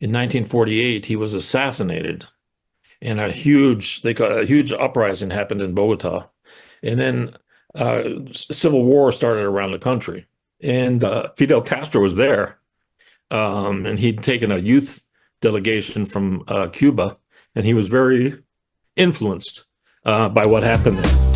in 1948, he was assassinated, and a huge uprising happened in Bogota, and then civil war started around the country, and Fidel Castro was there, and he'd taken a youth delegation from Cuba, and he was very influenced by what happened there.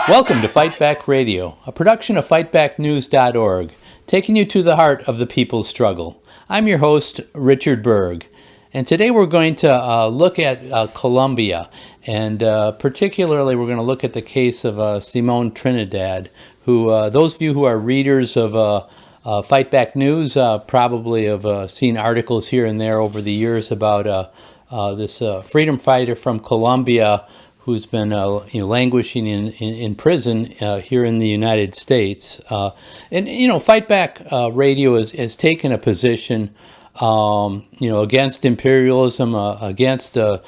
Welcome to Fight Back Radio, a production of fightbacknews.org, taking you to the heart of the people's struggle. I'm your host, Richard Berg, and today we're going to look at Colombia, and particularly we're going to look at the case of Simón Trinidad, who those of you who are readers of Fight Back News probably have seen articles here and there over the years about this freedom fighter from Colombia who's been languishing in prison here in the United States. And Fight Back Radio has taken a position against imperialism, against this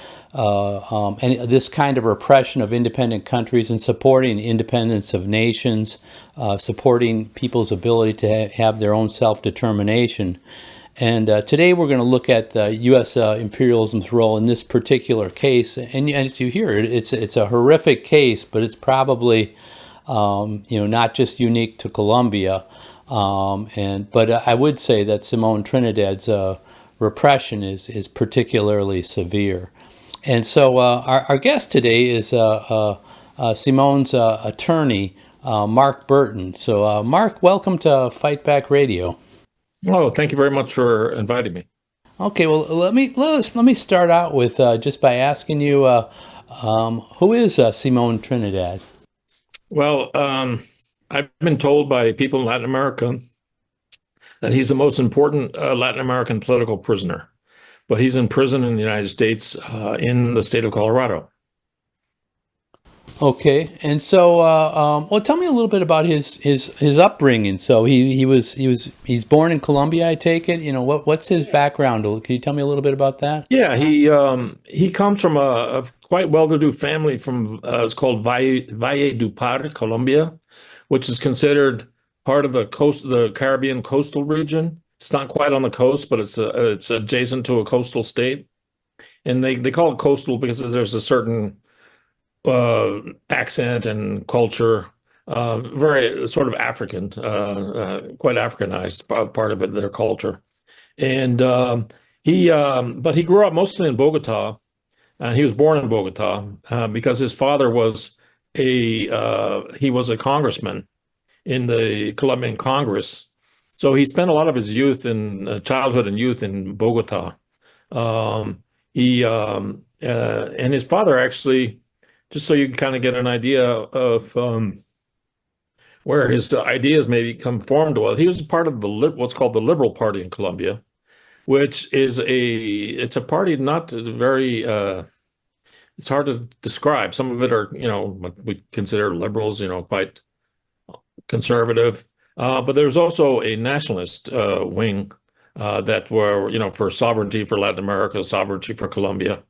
kind of repression of independent countries, and supporting independence of nations, supporting people's ability to have their own self-determination. And today we're going to look at the U.S. imperialism's role in this particular case. And as you hear, it's a horrific case, but it's probably not just unique to Colombia. But I would say that Simón Trinidad's repression is particularly severe. And so our guest today is Simón's attorney, Mark Burton. So Mark, welcome to Fight Back Radio. Oh, thank you very much for inviting me. Okay, well, let me start out with just by asking you, who is Simón Trinidad? Well, I've been told by people in Latin America that he's the most important Latin American political prisoner, but he's in prison in the United States, in the state of Colorado. Okay, and so, well, tell me a little bit about his upbringing. So he's born in Colombia, I take it. What's his background? Can you tell me a little bit about that? Yeah, he comes from a quite well-to-do family from it's called Valledupar, Colombia, which is considered part of the Caribbean coastal region. It's not quite on the coast, but it's adjacent to a coastal state, and they call it coastal because there's a certain accent and culture, very sort of African, quite Africanized part of it, their culture. And but he grew up mostly in Bogota. He was born in Bogota because his father was he was a congressman in the Colombian Congress. So he spent a lot of his youth childhood and youth in Bogota. And his father actually, just so you can kind of get an idea of where his ideas maybe come formed. Well, he was part of what's called the Liberal Party in Colombia, which is it's a party not very, it's hard to describe. Some of it are, what we consider liberals, quite conservative. But there's also a nationalist wing that were, for sovereignty for Latin America, sovereignty for Colombia.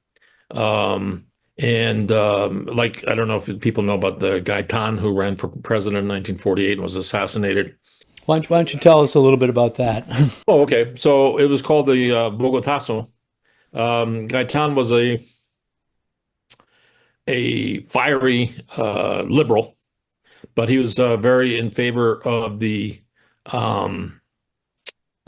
And I don't know if people know about the Gaitán who ran for president in 1948 and was assassinated. Why don't you tell us a little bit about that? Oh, okay. So it was called the Bogotazo. Gaitán was a fiery liberal, but he was very in favor of the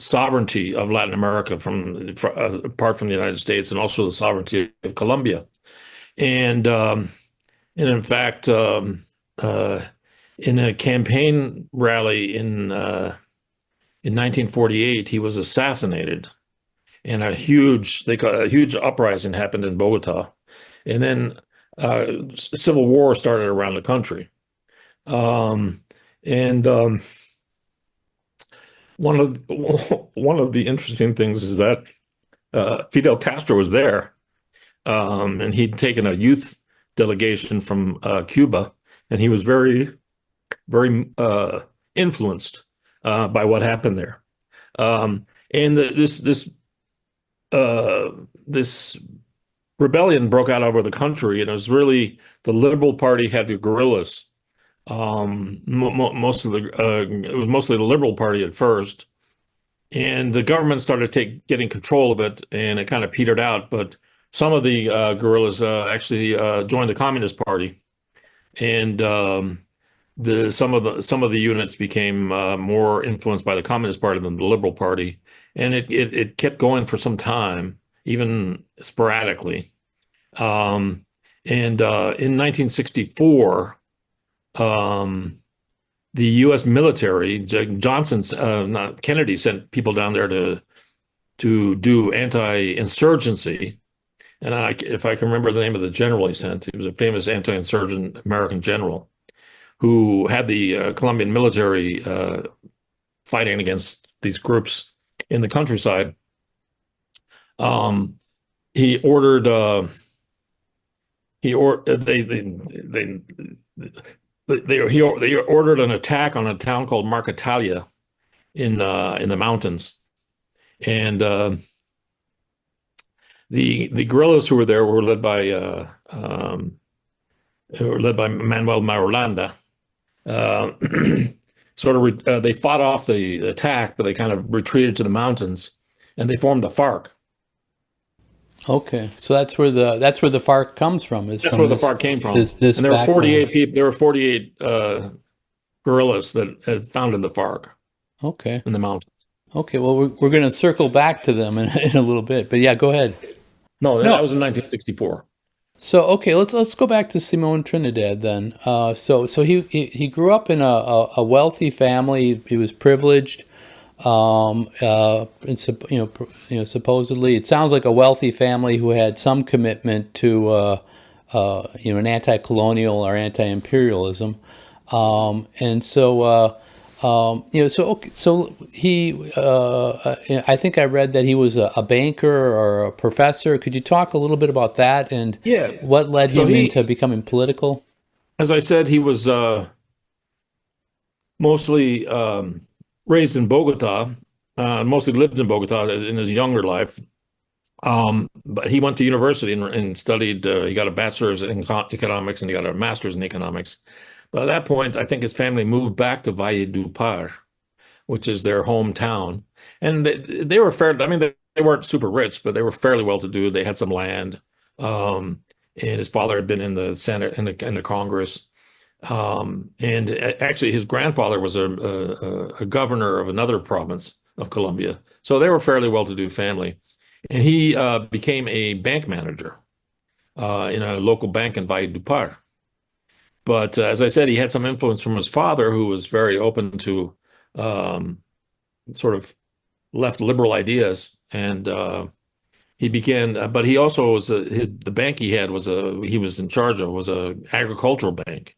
sovereignty of Latin America apart from the United States, and also the sovereignty of Colombia. And in fact, in a campaign rally in 1948, he was assassinated, and a huge uprising happened in Bogota, and then civil war started around the country. And one of the interesting things is that Fidel Castro was there. And he'd taken a youth delegation from Cuba, and he was very, very influenced by what happened there. And this rebellion broke out over the country, and it was really the Liberal Party had the guerrillas. Most of the it was mostly the Liberal Party at first, and the government started getting control of it, and it kind of petered out. But some of the guerrillas actually joined the Communist Party, and the some of the units became more influenced by the Communist Party than the Liberal Party, and it kept going for some time, even sporadically. And in 1964, the U.S. military, not Kennedy, sent people down there to do anti-insurgency. And if I can remember the name of the general he sent, he was a famous anti-insurgent American general who had the Colombian military fighting against these groups in the countryside. He ordered he or they ordered an attack on a town called Marcatalia in the mountains, and the guerrillas who were there were led by Manuel Marulanda. They fought off the attack, but they kind of retreated to the mountains, and they formed the FARC. Okay, so that's where the FARC comes from. That's where the FARC came from. This and there background. were 48 people. There were 48 guerrillas that had founded the FARC. Okay. In the mountains. Okay. Well, we're going to circle back to them in a little bit, but yeah, go ahead. No, that was in 1964. So okay, let's go back to Simón Trinidad then. So he grew up in a wealthy family. He was privileged. And supposedly it sounds like a wealthy family who had some commitment to an anti-colonial or anti-imperialism, and so he I think I read that he was a banker or a professor. Could you talk a little bit about that and what led him into becoming political? As I said, he was mostly raised in Bogota, mostly lived in Bogota in his younger life. But he went to university and studied, he got a bachelor's in economics and he got a master's in economics. But at that point, I think his family moved back to Valledupar, which is their hometown. And they were they weren't super rich, but they were fairly well-to-do. They had some land. And his father had been in the Senate, in the Congress. And actually, his grandfather was a governor of another province of Colombia. So they were a fairly well-to-do family. And he became a bank manager in a local bank in Valledupar. But as I said, he had some influence from his father, who was very open to sort of left liberal ideas. And he began, but he also was the bank he had he was in charge of was a agricultural bank.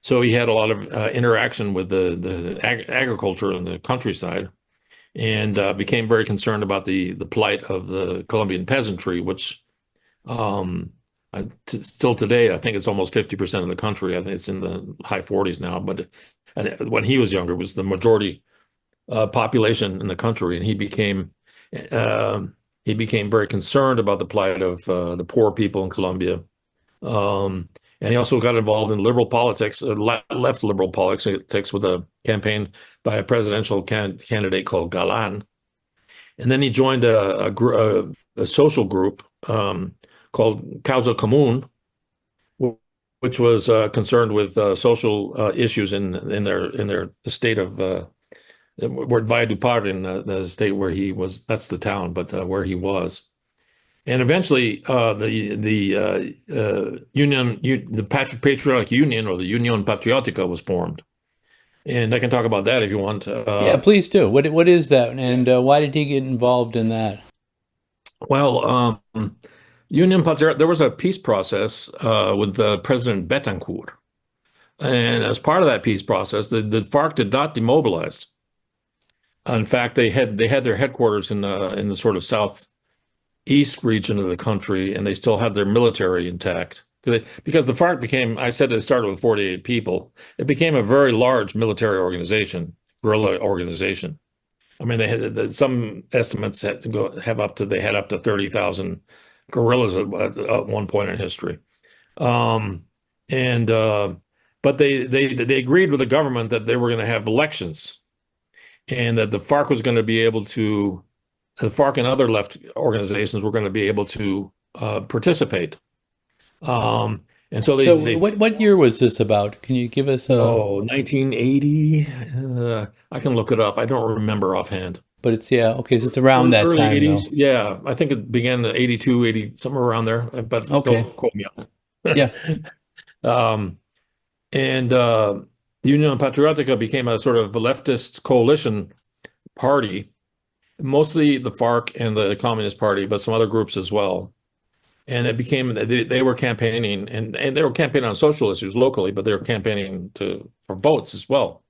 So he had a lot of interaction with the agriculture in the countryside, and became very concerned about the plight of the Colombian peasantry, which still today, I think it's almost 50% of the country. I think it's in the high 40s now. But when he was younger, it was the majority population in the country, and he became very concerned about the plight of the poor people in Colombia. And he also got involved in liberal politics, left liberal politics with a campaign by a presidential candidate called Galan. And then he joined a social group called Causa Común, which was concerned with social issues in the state of where Valledupar, in the state where he was. That's the town, but where he was. And eventually, the Patriotic Union, or the Unión Patriótica, was formed. And I can talk about that if you want. Yeah, please do. What is that, and why did he get involved in that? Well, Unión Patriótica, there was a peace process with President Betancourt, and as part of that peace process, the FARC did not demobilize. In fact, they had their headquarters in the sort of southeast region of the country, and they still had their military intact. Because the FARC became, I said it started with 48 people, it became a very large military organization, guerrilla organization. I mean, they had some estimates had up to 30,000 guerrillas at one point in history. Um, and but they agreed with the government that they were going to have elections, and that the FARC was going to be able to, the FARC and other left organizations were going to be able to participate. And so So they what year was this about? Can you give us a? 1980. I can look it up. I don't remember offhand. But it's yeah, okay, so it's around that Early time though. 80s. Yeah, I think it began in 82, 80, somewhere around there, but Okay. don't quote me on Yeah. it. Um, and Union Patriotica became a sort of leftist coalition party, mostly the FARC and the Communist Party, but some other groups as well. And it became they were campaigning, and they were campaigning on social issues locally, but they were campaigning for votes as well.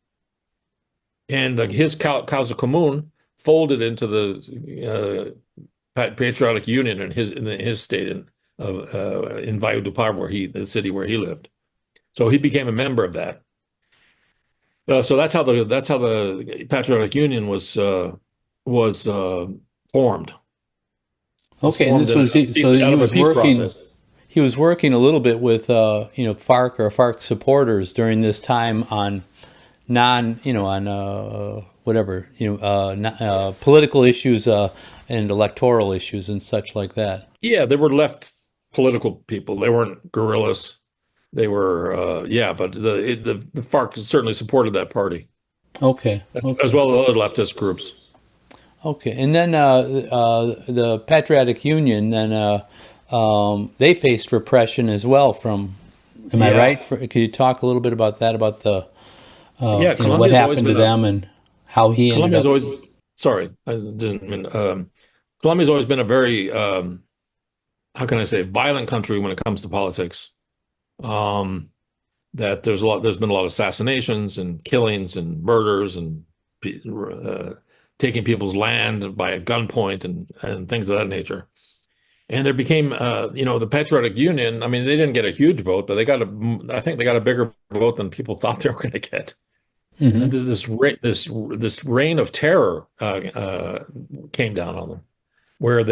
And his Causa Común folded into the Patriotic Union in his state in Valledupar, the city where he lived. So he became a member of that. So that's how the Patriotic Union was formed. Okay, and this was so Out he of a was peace working. process. He was working a little bit with FARC or FARC supporters during this time on whatever political issues and electoral issues and such like that. Yeah, they were left political people. They weren't guerrillas. They were but the FARC certainly supported that party, Okay. as well as other leftist groups. Okay, and then the Patriotic Union, then they faced repression as well from. Am I Yeah. right? Could you talk a little bit about that? About the what Colombia's always happened to been them and how he ended Colombia's up. always sorry, I didn't mean Colombia's always been a very how can I say violent country when it comes to politics. That there's been a lot of assassinations and killings and murders and taking people's land by a gunpoint and things of that nature. And there became, the Patriotic Union. I mean, they didn't get a huge vote, but I think they got a bigger vote than people thought they were going to get. Mhm. This reign of terror came down on them, where a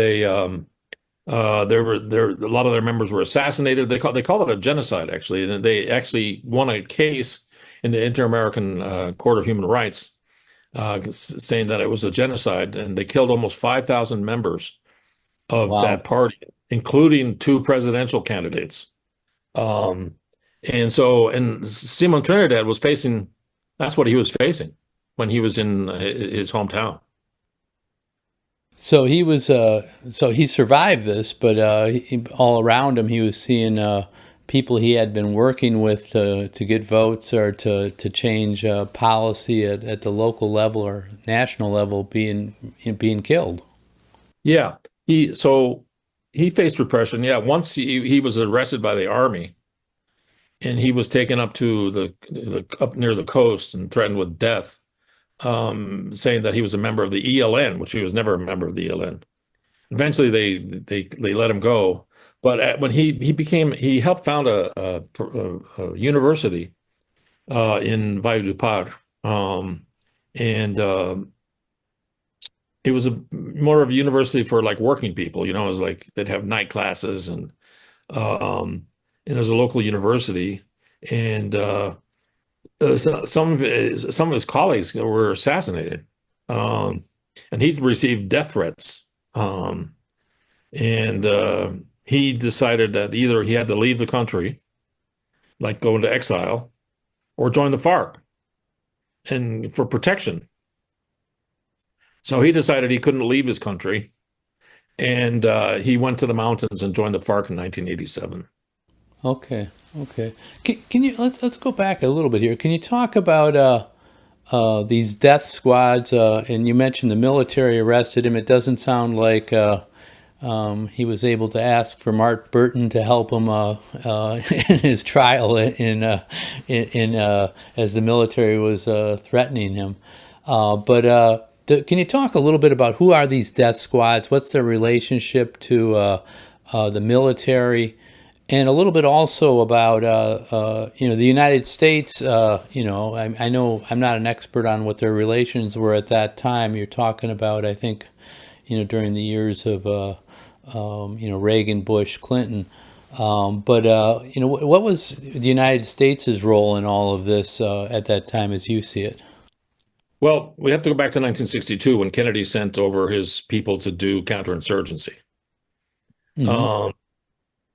lot of their members were assassinated. They call it a genocide, actually, and they actually won a case in the Inter-American Court of Human Rights, saying that it was a genocide, and they killed almost 5,000 members of Wow. that party, including two presidential candidates. And Simón Trinidad was facing, that's what he was facing when he was in his hometown. So he was. So he survived this, but all around him, he was seeing people he had been working with to get votes or to change policy at the local level or national level being killed. Yeah, he faced repression. Yeah, once he was arrested by the army, and he was taken up to up near the coast and threatened with death, saying that he was a member of the ELN, which he was never a member of the ELN. Eventually, they let him go, but when he helped found a university in Valledupar, and it was more of a university for like working people. It was like they'd have night classes, and it was a local university, and some of his colleagues were assassinated, and he received death threats, and he decided that either he had to leave the country, like go into exile, or join the FARC, and for protection. So he decided he couldn't leave his country, and he went to the mountains and joined the FARC in 1987. Okay. Can you let's go back a little bit here. Can you talk about these death squads? And you mentioned the military arrested him. It doesn't sound like he was able to ask for Mark Burton to help him in his trial as the military was threatening him. Can you talk a little bit about who are these death squads? What's their relationship to the military? And a little bit also about, the United States. I know I'm not an expert on what their relations were at that time. You're talking about, I think, during the years of Reagan, Bush, Clinton. But what was the United States' role in all of this at that time, as you see it? Well, we have to go back to 1962 when Kennedy sent over his people to do counterinsurgency. Hmm. Um,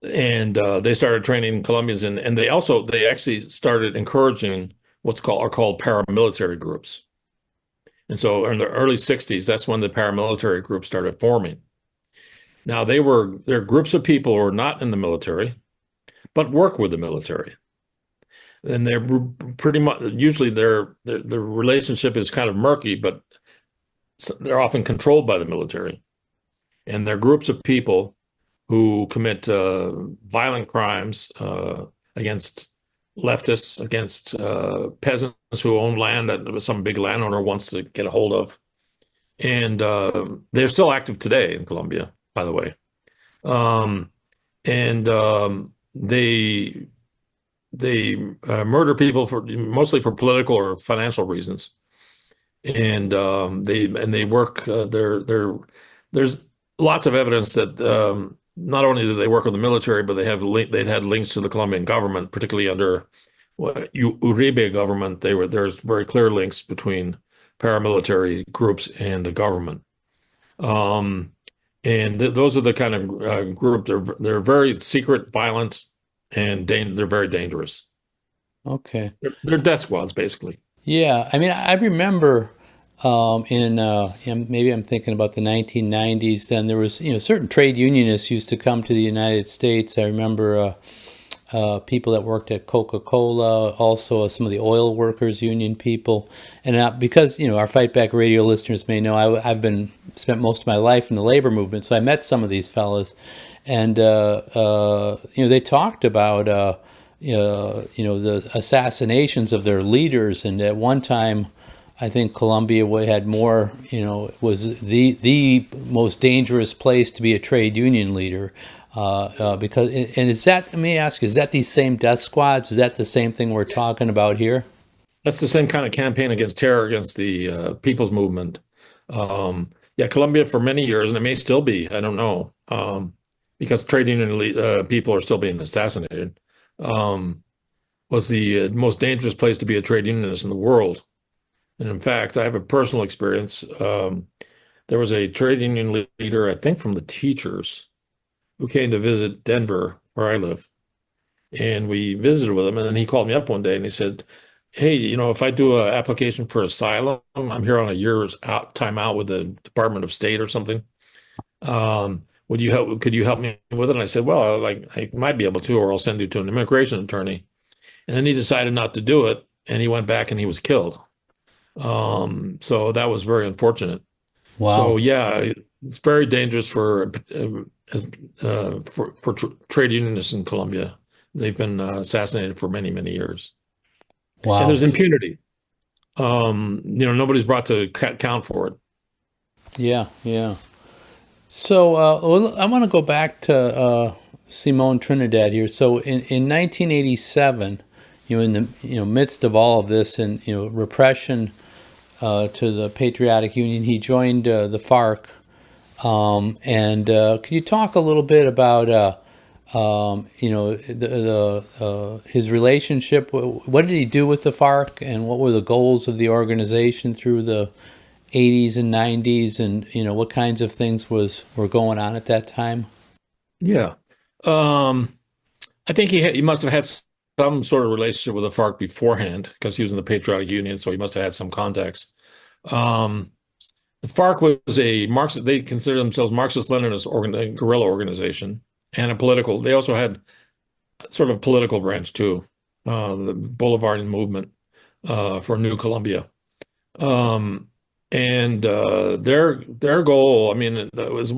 and they started training Colombians, and they actually started encouraging are called paramilitary groups. And so in the early 60s, that's when the paramilitary groups started forming. Now they're groups of people who are not in the military, but work with the military. And they're pretty much usually their relationship is kind of murky, but they're often controlled by the military. And they're groups of people who commit violent crimes against leftists, against peasants who own land that some big landowner wants to get a hold of. And they're still active today in Colombia, by the way. Um, and they murder people for mostly for political or financial reasons, and they work. There's lots of evidence that not only do they work with the military, but they'd had links to the Colombian government, particularly under Uribe government. There's very clear links between paramilitary groups and the government. Um, and those are the kind of group. They're very secret, violent, and they're very dangerous. Okay. They're death squads, basically. Yeah, I mean, I remember maybe I'm thinking about the 1990s. Then there was, certain trade unionists used to come to the United States. I remember people that worked at Coca-Cola, also some of the oil workers union people. And because, our Fight Back Radio listeners may know, I've spent most of my life in the labor movement, so I met some of these fellas. And, they talked about, the assassinations of their leaders. And at one time, I think Colombia had more, was the most dangerous place to be a trade union leader. Because, and let me ask, is that these same death squads? Is that the same thing we're talking about here? That's the same kind of campaign against terror, against the people's movement. Yeah, Colombia for many years, and it may still be, I don't know, because trade union people are still being assassinated, was the most dangerous place to be a trade unionist in the world. And in fact, I have a personal experience. There was a trade union leader, I think from the teachers, who came to visit Denver, where I live. And we visited with him. And then he called me up one day and he said, "Hey, if I do an application for asylum, I'm here on a year's time out with the Department of State or something. Could you help me with it?" And I said, "Well, I might be able to, or I'll send you to an immigration attorney." And then he decided not to do it. And he went back and he was killed. So that was very unfortunate. Wow. So yeah, it's very dangerous for trade unionists in Colombia. They've been assassinated for many, many years, and Wow. there's impunity. Nobody's brought to account for it. Yeah, yeah. So I want to go back to Simón Trinidad here. So in 1987, in the midst of all of this and repression to the Patriotic Union, he joined the FARC. And could you talk a little bit about his relationship? What did he do with the FARC, and what were the goals of the organization through the 80s and 90s, and what kinds of things were going on at that time? Yeah, I think he must have had some sort of relationship with the FARC beforehand because he was in the Patriotic Union, so he must have had some contacts. The FARC was a Marxist, they consider themselves Marxist-Leninist guerrilla organization and a political, they also had sort of political branch too, the Bolivarian movement for New Colombia. And their goal, I mean, that was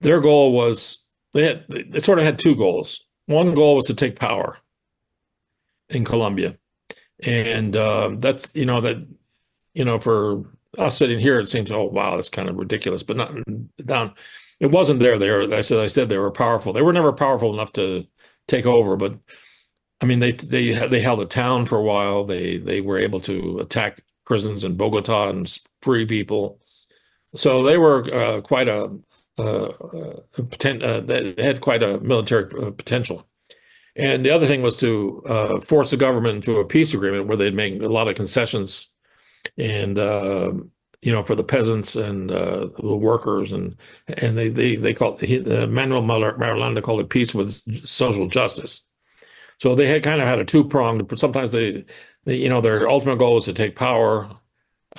their goal was, they sort of had two goals. One goal was to take power in Colombia. And that's, for us sitting here, it seems, oh wow, that's kind of ridiculous, but not down. It wasn't there. I said they were powerful. They were never powerful enough to take over, but I mean, they held a town for a while. They were able to attack prisons in Bogota and free people. So they were quite a that had quite a military potential. And the other thing was to force the government into a peace agreement where they'd make a lot of concessions and for the peasants and the workers and they called Manuel Marulanda called it peace with social justice. So they had kind of had a two-pronged. Sometimes their ultimate goal was to take power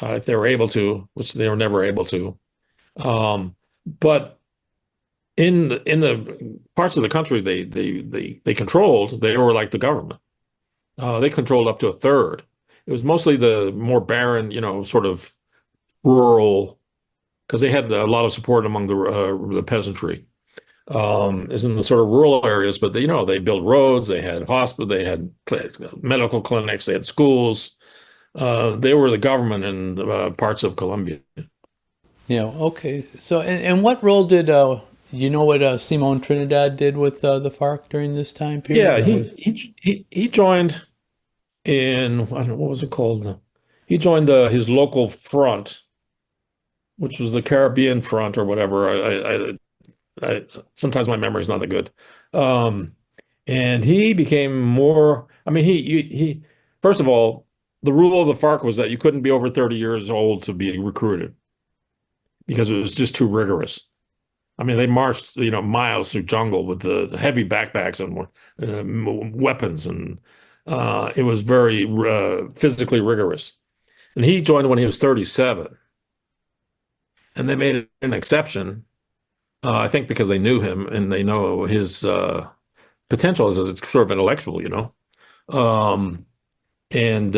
if they were able to, which they were never able to. But in the parts of the country they controlled, they were like the government. They controlled up to a third. It was mostly the more barren, sort of rural, because they had a lot of support among the peasantry. Is in the sort of rural areas, but they built roads, they had hospital, they had medical clinics, they had schools. They were the government in parts of Colombia. Yeah. Okay. So, and what role did you know what Simón Trinidad did with the FARC during this time period? Yeah, he joined in, I don't know, what was it called? He joined his local front, which was the Caribbean Front or whatever. Sometimes my memory is not that good. And he became more, I mean, he first of all, the rule of the FARC was that you couldn't be over 30 years old to be recruited because it was just too rigorous. I mean, they marched, miles through jungle with the heavy backpacks and weapons, and it was very physically rigorous. And he joined when he was 37, and they made an exception, I think, because they knew him and they know his potential as a sort of intellectual, and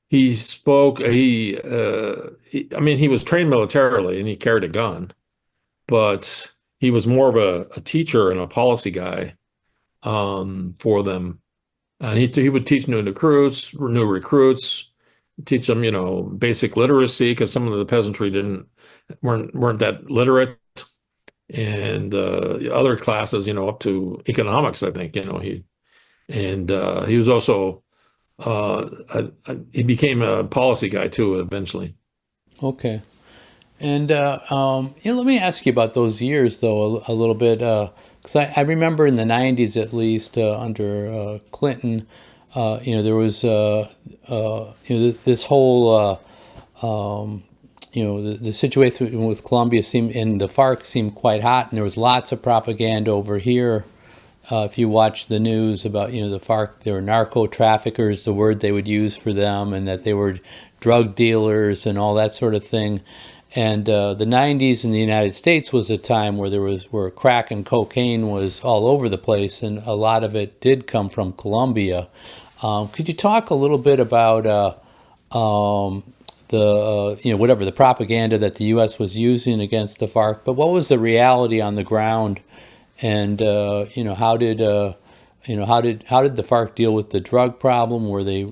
he spoke. I mean, he was trained militarily and he carried a gun, but he was more of a teacher and a policy guy for them. And he would teach new recruits, teach them, basic literacy, because some of the peasantry weren't that literate, and other classes, up to economics, I think, he was also he became a policy guy too eventually. Okay. And let me ask you about those years, though, a little bit, because I remember in the '90s, at least under Clinton, there was this whole the situation with Colombia and the FARC seemed quite hot, and there was lots of propaganda over here. If you watch the news about the FARC, they were narco traffickers, the word they would use for them, and that they were drug dealers and all that sort of thing. And the '90s in the United States was a time where crack and cocaine was all over the place, and a lot of it did come from Colombia. Could you talk a little bit about the propaganda that the U.S. was using against the FARC, but what was the reality on the ground, and how did the FARC deal with the drug problem? Were they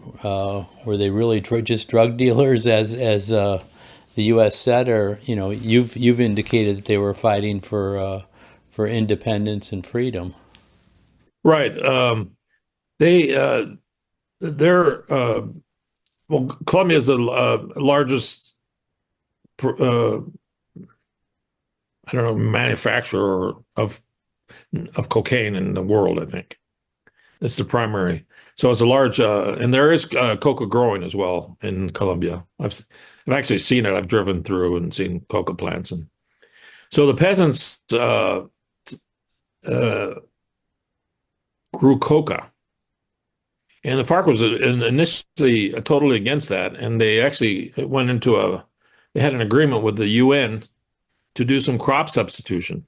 really just drug dealers, as the U.S. said, or you've indicated that they were fighting for independence and freedom? Right. Colombia is the largest, manufacturer of cocaine in the world. I think it's the primary. So it's a large, and there is coca growing as well in Colombia. I've actually seen it. I've driven through and seen coca plants, and so the peasants grew coca. And the FARC was initially totally against that, and they actually they had an agreement with the UN to do some crop substitution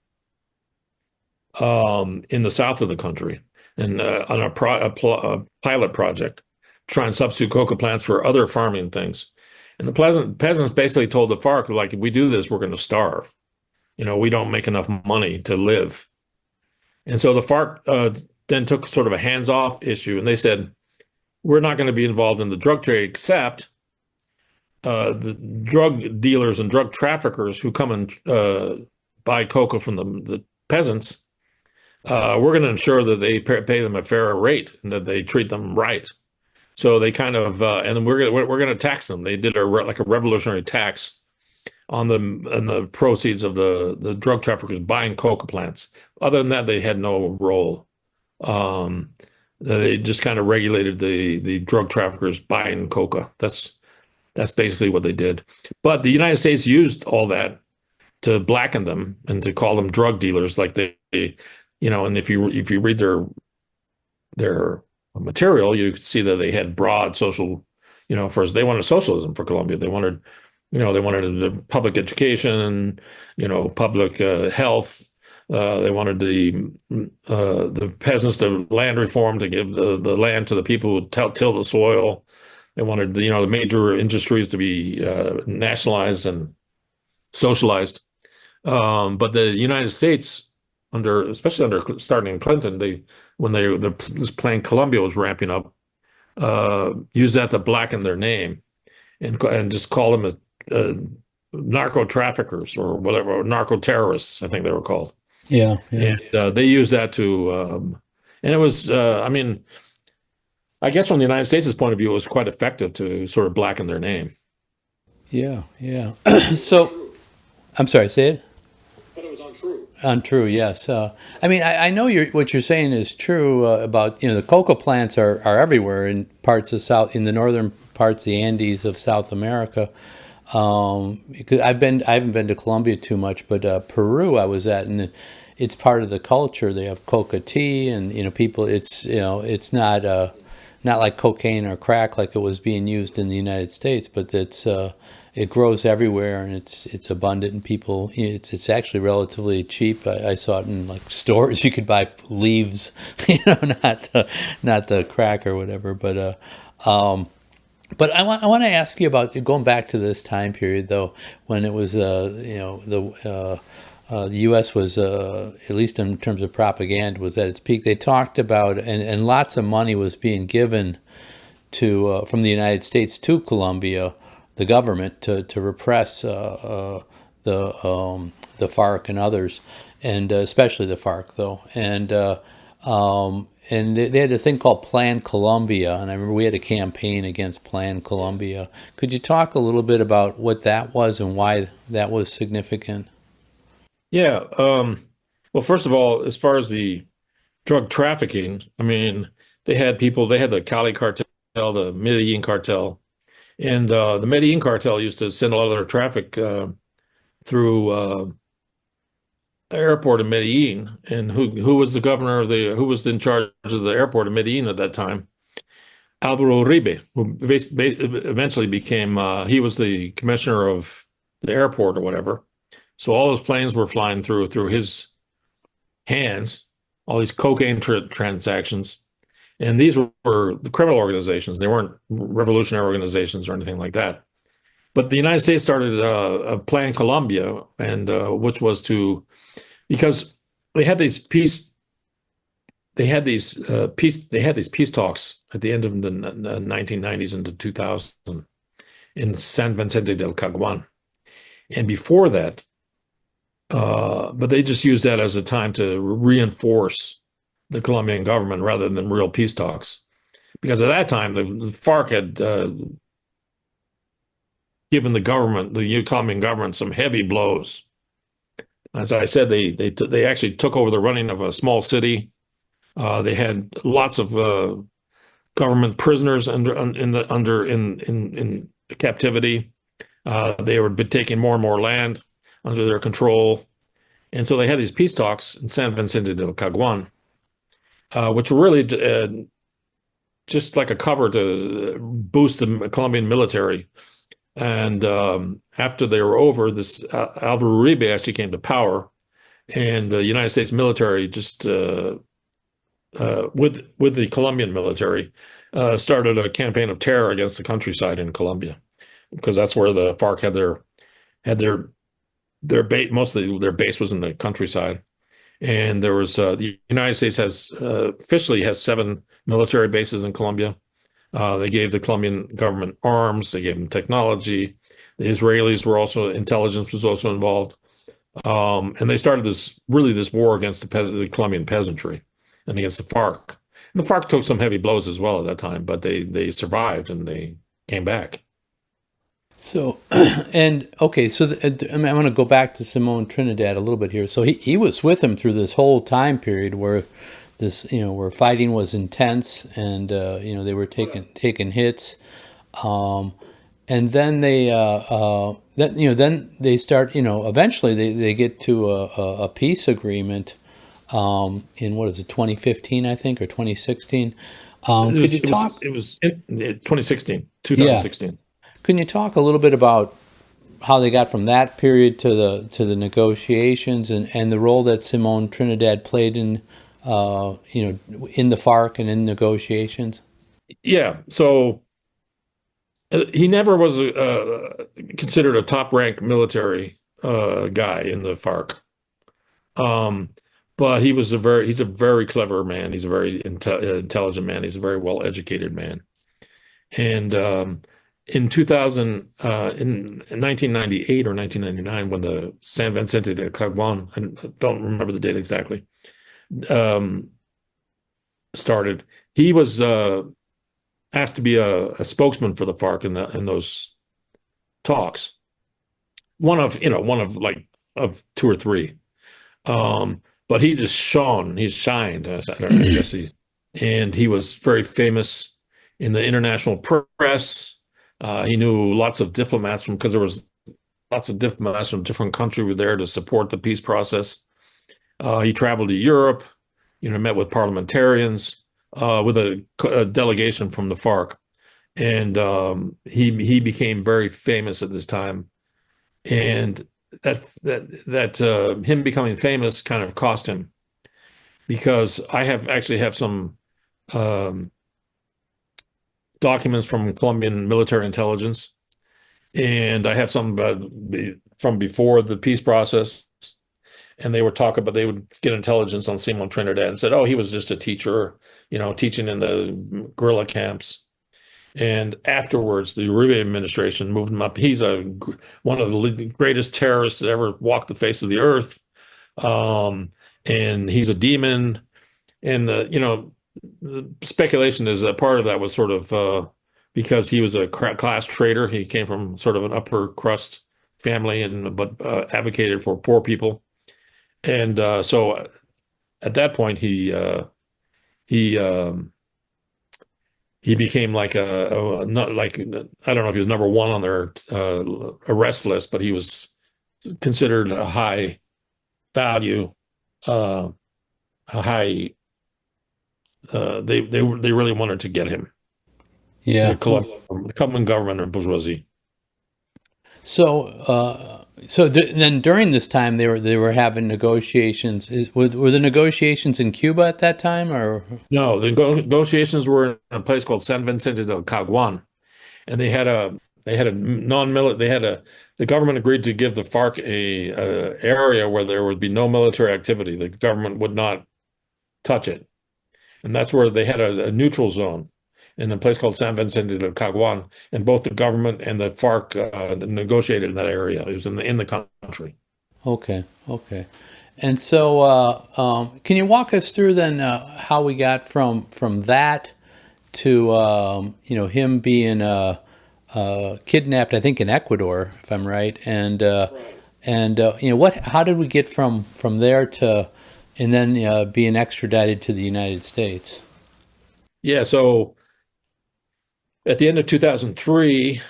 in the south of the country, and on a pilot project, try and substitute coca plants for other farming things. And the peasants basically told the FARC, like, if we do this, we're going to starve. We don't make enough money to live. And so the FARC then took sort of a hands-off issue, and they said, we're not going to be involved in the drug trade, except the drug dealers and drug traffickers who come and buy coca from the peasants. We're going to ensure that they pay them a fair rate and that they treat them right. So they kind of, and then we're going to tax them. They did like a revolutionary tax on the proceeds of the drug traffickers buying coca plants. Other than that, they had no role. Um, they just kind of regulated the drug traffickers buying coca. That's basically what they did. But the United States used all that to blacken them and to call them drug dealers, like and if you read their material, you could see that they had broad social, first they wanted socialism for Colombia. They wanted public education, public health. They wanted the peasants to land reform, to give the land to the people who till the soil. They wanted the major industries to be nationalized and socialized. But the United States, especially under starting Clinton, this plan Colombia was ramping up, used that to blacken their name and just call them narco traffickers or whatever, or narco terrorists, I think they were called. Yeah, yeah. And they used that and it was, I guess from the United States' point of view, it was quite effective to sort of blacken their name. Yeah, yeah. So, I'm sorry, say it? But it was untrue. Untrue, yes. I know what you're saying is true about, the coca plants are everywhere in parts of in the northern parts of the Andes of South America. Because I haven't been to Colombia too much, but Peru I was at, and it's part of the culture. They have coca tea, and people. It's not like cocaine or crack like it was being used in the United States, but it grows everywhere, and it's abundant, and people. It's actually relatively cheap. I saw it in like stores. You could buy leaves, not the crack or whatever, but. But I want to ask you about going back to this time period, though, when it was the U.S. was at least in terms of propaganda was at its peak. They talked about and lots of money was being given to from the United States to Colombia, the government to repress the FARC and others, and especially the FARC though, and they had a thing called Plan Colombia, and I remember we had a campaign against Plan Colombia. Could you talk a little bit about what that was and why that was significant? Yeah. Well, first of all, as far as the drug trafficking, I mean, they had the Cali cartel, the Medellin cartel, and the Medellin cartel used to send a lot of their traffic through airport in Medellin. And who was the governor who was in charge of the airport in Medellin at that time? Alvaro Uribe, who eventually became he was the commissioner of the airport or whatever. So all those planes were flying through his hands, all these cocaine transactions. And these were the criminal organizations. They weren't revolutionary organizations or anything like that. But the United States started a Plan Colombia, and which was because they had these peace talks at the end of the 1990s into 2000 in San Vicente del Caguan. And before that, but they just used that as a time to reinforce the Colombian government rather than real peace talks. Because at that time, the FARC had given the Colombian government, some heavy blows. As I said, they actually took over the running of a small city. They had lots of government prisoners in captivity. They were taking more and more land under their control, and so they had these peace talks in San Vicente del Caguan, which were really just like a cover to boost the Colombian military. And after they were over, this Alvaro Uribe actually came to power, and the United States military just with the Colombian military started a campaign of terror against the countryside in Colombia, because that's where the FARC had their base. Mostly their base was in the countryside, and there was the United States officially has 7 military bases in Colombia. They gave the Colombian government arms. They gave them technology. The Israelis intelligence was also involved. And they started this war against the Colombian peasantry and against the FARC. And the FARC took some heavy blows as well at that time, but they survived and they came back. So, and okay, so I mean, I want to go back to Simón Trinidad a little bit here. So he was with him through this whole time period where where fighting was intense and they were taking hits, um, and then then they start eventually they get to a peace agreement in what is it 2015 I think or 2016. Could you talk? It was in 2016, Yeah. 2016. Can you talk a little bit about how they got from that period to the negotiations and the role that Simón Trinidad played in in the FARC and in negotiations? Yeah. So he never was considered a top-ranked military guy in the FARC. Um, but he's a very clever man. He's a very intelligent man. He's a very well-educated man. And in 2000, in 1998 or 1999, when the San Vicente de Caguan, I don't remember the date exactly, um, started, he was asked to be a spokesman for the FARC in those talks. One of like of two or three. But he just shone. He shined. I don't know, I guess and he was very famous in the international press. He knew lots of diplomats because there was lots of diplomats from different countries were there to support the peace process. He traveled to Europe, met with parliamentarians, with a delegation from the FARC, and he became very famous at this time. And that him becoming famous kind of cost him because I have some um, documents from Colombian military intelligence, and I have some from before the peace process, and they would get intelligence on Simón Trinidad and said, oh, he was just a teacher, teaching in the guerrilla camps. And afterwards, the Uribe administration moved him up. He's one of the greatest terrorists that ever walked the face of the earth. Um, and he's a demon. And, the speculation is that part of that was sort of because he was a class traitor. He came from sort of an upper crust family, but advocated for poor people. And so at that point, he he became like not like I don't know if he was number one on their arrest list, but he was considered a high value, uh, a high. They really wanted to get him. Yeah. The Colombian government and bourgeoisie. So, then during this time they were having negotiations. Were the negotiations in Cuba at that time, or? No, the negotiations were in a place called San Vicente del Caguan, and they had a non-military the government agreed to give the FARC a area where there would be no military activity. The government would not touch it, and that's where they had a neutral zone in a place called San Vicente del Caguan, and both the government and the FARC negotiated in that area. It was in the country. Okay, okay. And so, can you walk us through then how we got from that to him being kidnapped? I think in Ecuador, if I'm right. And how did we get from there to and then being extradited to the United States? Yeah, so at the end of 2003,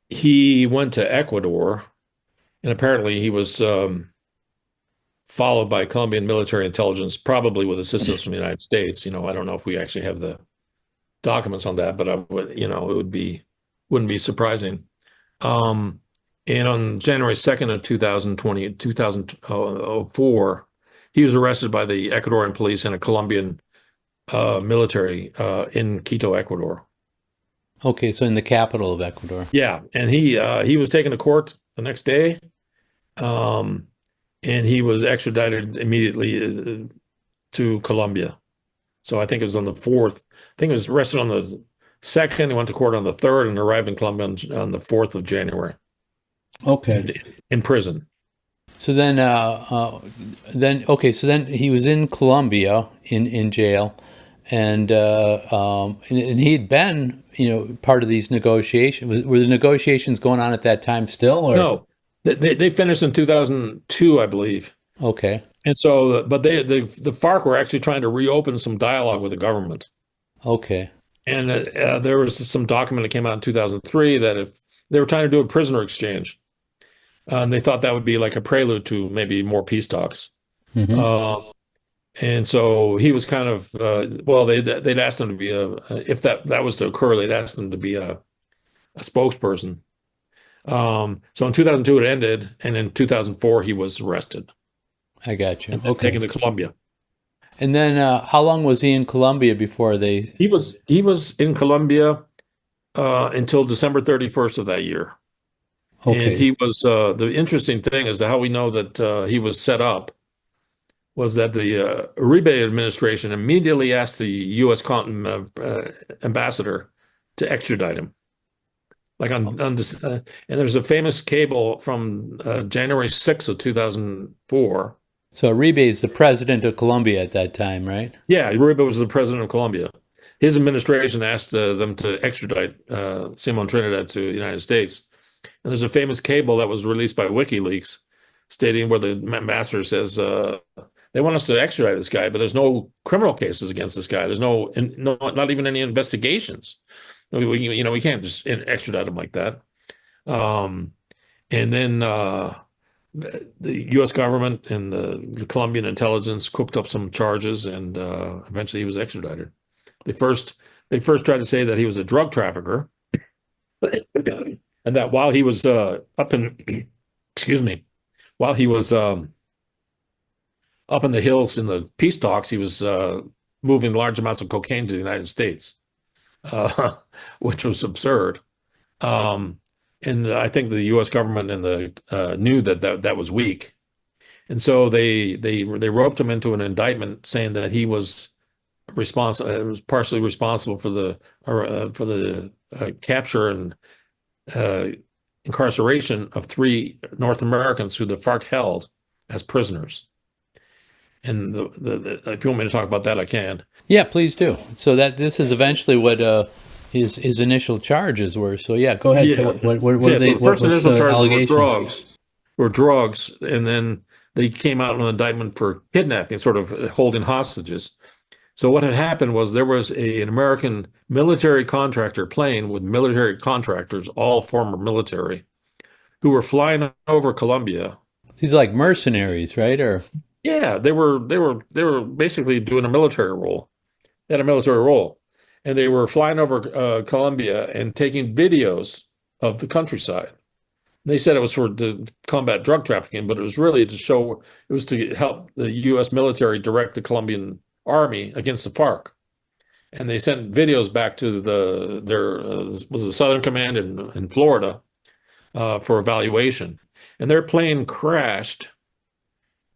he went to Ecuador, and apparently he was followed by Colombian military intelligence, probably with assistance from the United States. I don't know if we actually have the documents on that, but it wouldn't be surprising. And on January 2nd of 2004, he was arrested by the Ecuadorian police and a Colombian military in Quito, Ecuador. Okay, so in the capital of Ecuador. Yeah, and he was taken to court the next day, and he was extradited immediately to Colombia. So I think it was on the 4th. I think he was arrested on the 2nd. He went to court on the 3rd and arrived in Colombia on the 4th of January. Okay. In prison. So then he was in Colombia in jail, and he'd been, part of these negotiations. Were the negotiations going on at that time still, or? No, they finished in 2002, I believe. Okay. And so, but the FARC were actually trying to reopen some dialogue with the government. Okay. And there was some document that came out in 2003 that if they were trying to do a prisoner exchange, and they thought that would be like a prelude to maybe more peace talks. Hmm. Uh, and so he was kind of well, they'd asked him to be if that was to occur, they'd asked him to be a spokesperson. So in 2002 it ended, and in 2004 he was arrested I got you. and then Okay. taken to Colombia. And then how long was he in Colombia before they? He was in Colombia until December 31st of that year. And Okay. he was the interesting thing is that how we know that he was set up was that the Uribe administration immediately asked the U.S. Ambassador to extradite him. Like on this, and there's a famous cable from January 6th of 2004. So Uribe is the president of Colombia at that time, right? Yeah, Uribe was the president of Colombia. His administration asked them to extradite Simón Trinidad to the United States. And there's a famous cable that was released by WikiLeaks stating where the ambassador says they want us to extradite this guy, but there's no criminal cases against this guy. There's not even any investigations. We can't just extradite him like that. And then the U.S. government and the Colombian intelligence cooked up some charges, and eventually he was extradited. They first tried to say that he was a drug trafficker, and that while he was up in, excuse me, while he was up in the hills in the peace talks, he was moving large amounts of cocaine to the United States, which was absurd. And I think the U.S. government and knew that was weak, and so they roped him into an indictment saying that he was partially responsible for the capture and incarceration of 3 North Americans who the FARC held as prisoners. And if you want me to talk about that, I can. Yeah, please do. So this is eventually what his initial charges were. So yeah, go ahead. Yeah. The first initial charges were drugs, and then they came out with an indictment for kidnapping, sort of holding hostages. So what had happened was there was an American military contractor plane with military contractors, all former military, who were flying over Colombia. These are like mercenaries, right? Or yeah, they were basically doing a military role. They had a military role, and they were flying over Colombia and taking videos of the countryside. They said it was to combat drug trafficking, but it was really it was to help the U.S. military direct the Colombian army against the FARC. And they sent videos back to their was the Southern Command in Florida for evaluation. And their plane crashed.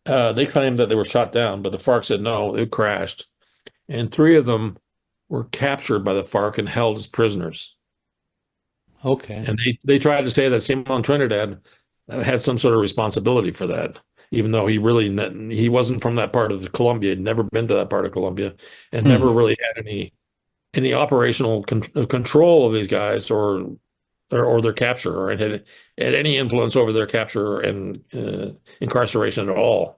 They claimed that they were shot down, but the FARC said no, it crashed. And 3 of them were captured by the FARC and held as prisoners. okay. And they tried to say that Simón Trinidad had some sort of responsibility for that, even though he wasn't from that part of Colombia, had never been to that part of Colombia, and never really had any operational control of these guys or their capture, or had any influence over their capture and incarceration at all.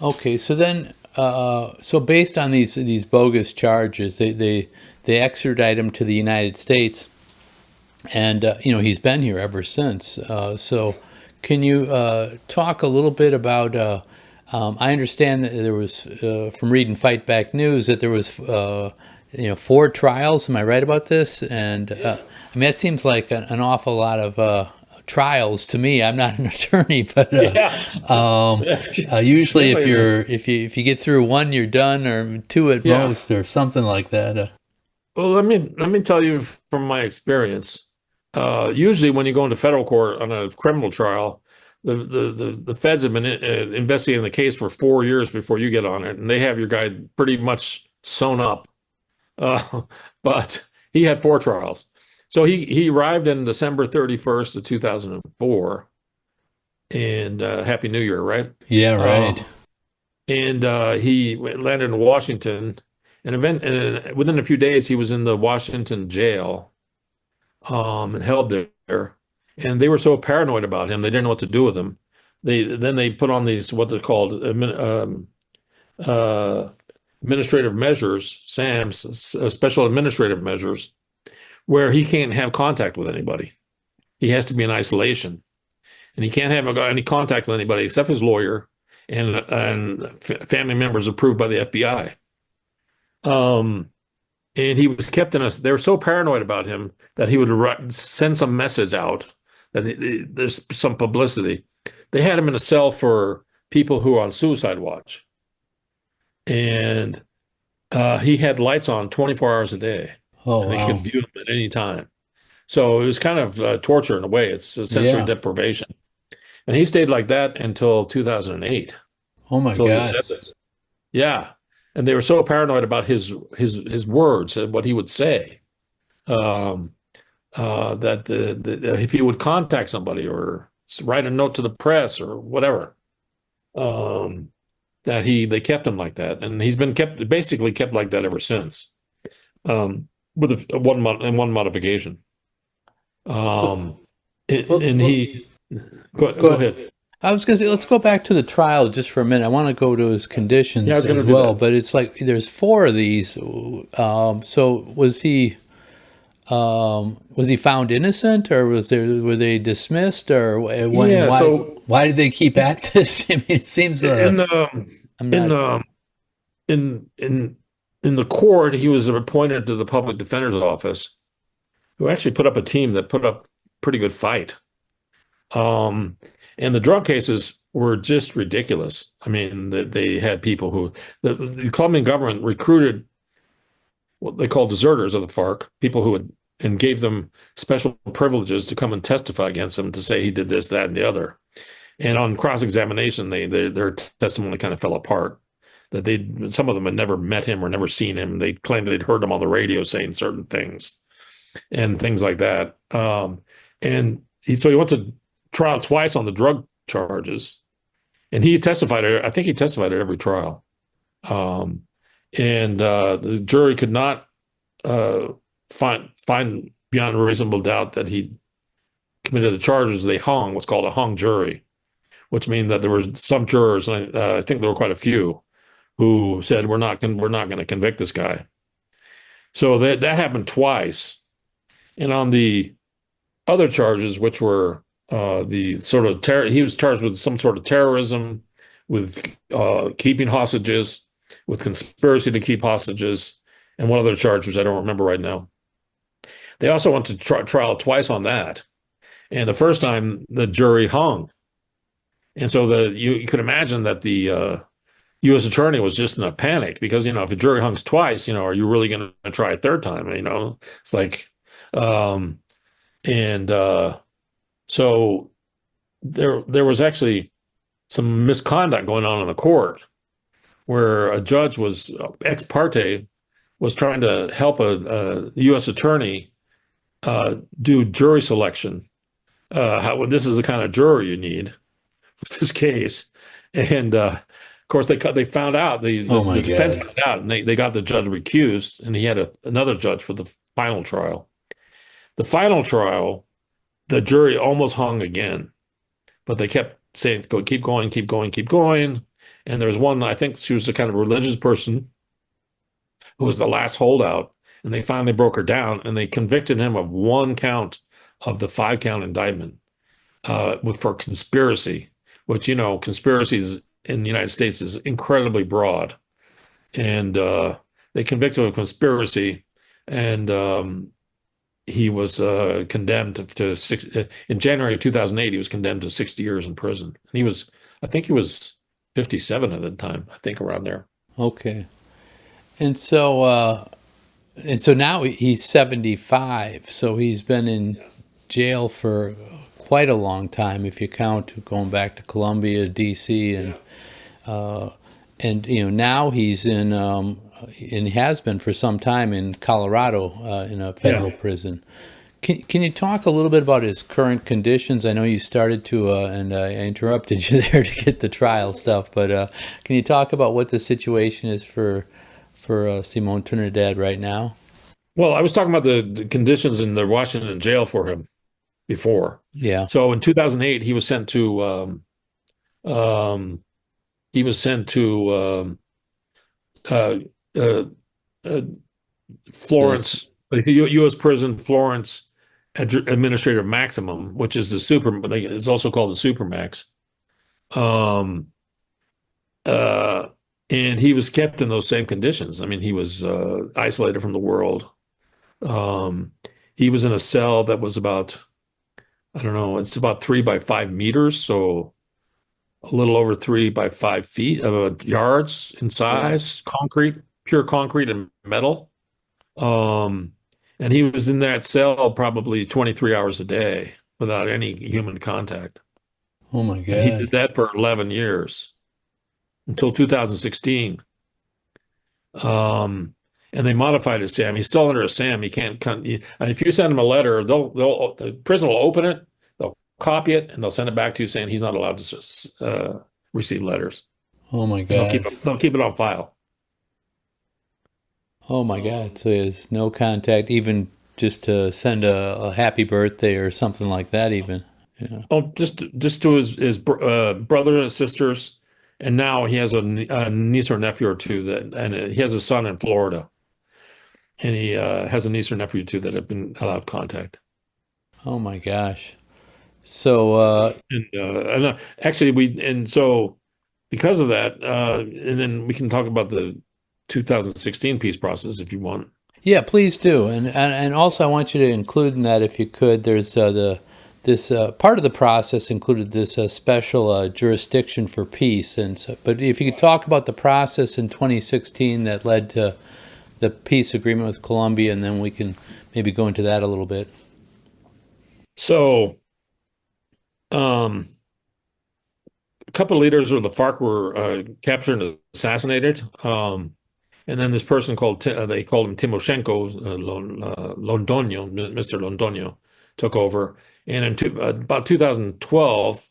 Okay, so then, so based on these bogus charges, they extradite him to the United States, and he's been here ever since. So, can you talk a little bit about? I understand that there was from reading Fight Back News that there was 4 trials. Am I right about this? And I mean, that seems like an awful lot of trials to me. I'm not an attorney, but usually if you get through 1, you're done, or 2 at most, or something like that. Well, let me tell you from my experience. Usually, when you go into federal court on a criminal trial, the feds have been investigating the case for 4 years before you get on it, and they have your guy pretty much sewn up. But he had 4 trials. So he arrived in December 31st of 2004, and Happy New Year, right? Yeah, right. And he landed in Washington, And within a few days, he was in the Washington jail, and held there. And they were so paranoid about him, they didn't know what to do with him. They put on these what they're called uh, administrative measures, SAMs, special administrative measures, where he can't have contact with anybody. He has to be in isolation, and he can't have any contact with anybody except his lawyer and family members approved by the FBI. And he was kept in a. They were so paranoid about him that he would send some message out that there's some publicity. They had him in a cell for people who are on suicide watch, and he had lights on 24 hours a day, Oh, and they wow. could view him at any time. So it was kind of torture in a way. It's a sensory Yeah. deprivation, and he stayed like that until 2008, Oh my until he God. said this. Yeah, and they were so paranoid about his words and what he would say, um, that if he would contact somebody or write a note to the press or whatever, um, that they kept him like that, and he's been basically kept like that ever since, with one modification. So, Um, and, well, and well, he go go ahead. ahead. I was going to say, let's go back to the trial just for a minute. I want to go to his Yeah, I conditions was going as to do well, that. but it's like there's four of these. So was he found innocent, or were they dismissed, or when Yeah. So why did they keep at this? I mean, it seems in I'm in not. in in in the court, he was appointed to the public defender's office, who actually put up a team that put up a pretty good fight. Um, and the drug cases were just ridiculous. I mean, they had people who the Colombian government recruited what they call deserters of the FARC, people who had and gave them special privileges to come and testify against him to say he did this, that, and the other. And on cross-examination, their testimony kind of fell apart. That some of them had never met him or never seen him. They claimed they'd heard him on the radio saying certain things and things like that. So he went to trial twice on the drug charges, and he testified. I think he testified at every trial. Um, and the jury could not find beyond a reasonable doubt that he committed the charges. They hung what's called a hung jury, which means that there were some jurors, and I think there were quite a few, who said we're not going to convict this guy. So that happened twice. And on the other charges, which were the sort of he was charged with some sort of terrorism, with keeping hostages, with conspiracy to keep hostages, and one other charge, which I don't remember right now. They also went to trial twice on that. And the first time the jury hung. And so you could imagine that the U.S. attorney was just in a panic because, if a jury hungs twice, are you really going to try a third time? It's like, and so there was actually some misconduct going on in the court where a judge was ex parte was trying to help a U.S. attorney do jury selection. This is the kind of juror you need for this case, and of course they found out the Oh my defense God. found out, and they got the judge recused, and he had another judge for the final trial. The final trial, the jury almost hung again, but they kept saying, "Go, keep going, keep going, keep going." And there was one, I think she was a kind of religious person who was the last holdout, and they finally broke her down, and they convicted him of one count of the 5-count indictment for conspiracy, which, conspiracies in the United States is incredibly broad. And they convicted him of conspiracy, and he was condemned to in January of 2008, he was condemned to 60 years in prison. I think he was 57 at the time, I think around there. Okay. And so now he's 75. So he's been in jail for quite a long time, if you count going back to Columbia, D.C., and now he's in and has been for some time in Colorado in a federal prison. Can you talk a little bit about his current conditions? I know you started to, and I interrupted you there to get the trial stuff, but can you talk about what the situation is for for Simón Trinidad right now? Well, I was talking about the conditions in the Washington jail for him before. Yeah. So in 2008, um, he was sent to uh, uh, uh, This. Florence, U.S. prison, Florence Administrative Maximum, which is the super. It's also called the Supermax. Um, uh, and he was kept in those same conditions. I mean, he was isolated from the world. Um, he was in a cell that was about, I don't know, it's about 3 by 5 meters, so a little over 3 by 5 feet yards in Wow. size, concrete, pure concrete and metal. Um, and he was in that cell probably 23 hours a day without any human contact. Oh my And he did God. that for 11 years until 2016. Um, and they modified his SAM. He's still under a SAM. He can't come. And if you send him a letter, the prison will open it, they'll copy it, and they'll send it back to you saying he's not allowed to receive letters. Oh my And God. they'll keep it on file. Oh my God. So there's no contact, even just to send a happy birthday or something like that, even. Yeah. Oh, just to his brother and sisters, and now he has a niece or nephew or two and he has a son in Florida, and he has a niece or nephew too that have been allowed contact. Oh my gosh. So, And actually, so because of that, and then we can talk about the 2016 peace process if you want. yeah, please do. And also I want you to include in that, if you could, there's the this part of the process included this special jurisdiction for peace. And so, but if you could talk about the process in 2016 that led to the peace agreement with Colombia, and then we can maybe go into that a little bit. So, um, a couple of leaders of the FARC were captured and assassinated. And then this person they called him Timoshenko, Londoño, Mr. Londoño, took over. And about 2012,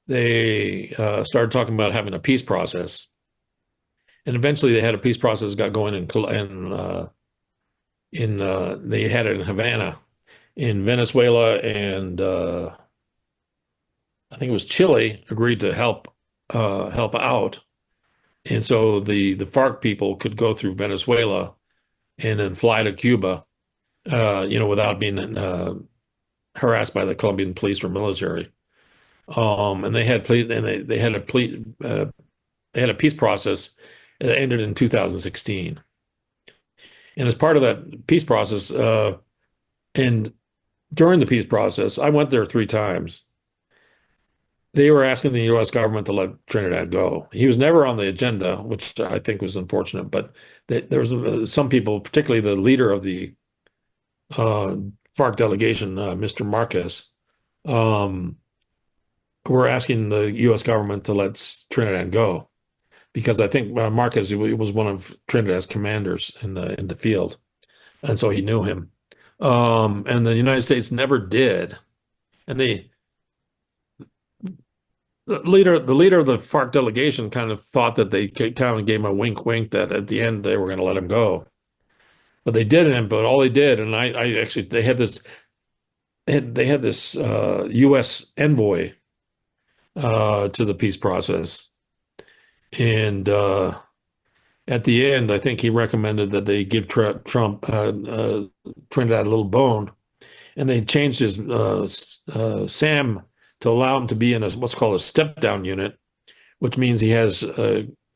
they started talking about having a peace process. And eventually they had a peace process got going they had it in Havana, in Venezuela, and I think it was Chile agreed to help out. And so the FARC people could go through Venezuela and then fly to Cuba, without being harassed by the Colombian police or military. And they had they had a peace process that ended in 2016. And as part of that peace process, and during the peace process, I went there 3 times. They were asking the U.S. government to let Trinidad go. He was never on the agenda, which I think was unfortunate. But there was some people, particularly the leader of the uh, FARC delegation, Mr. Marquez, um, were asking the U.S. government to let Trinidad go because I think Marquez was one of Trinidad's commanders in the field, and so he knew him. And the United States never did. And the leader of the FARC delegation kind of thought that they kind of gave him a wink, wink that at the end they were going to let him go, but they didn't. But all they did, and I actually they had this U.S. envoy to the peace process, and at the end, I think he recommended that they give Trump Trinidad a little bone, and they changed his SAM to allow him to be in what's called a step-down unit, which means he has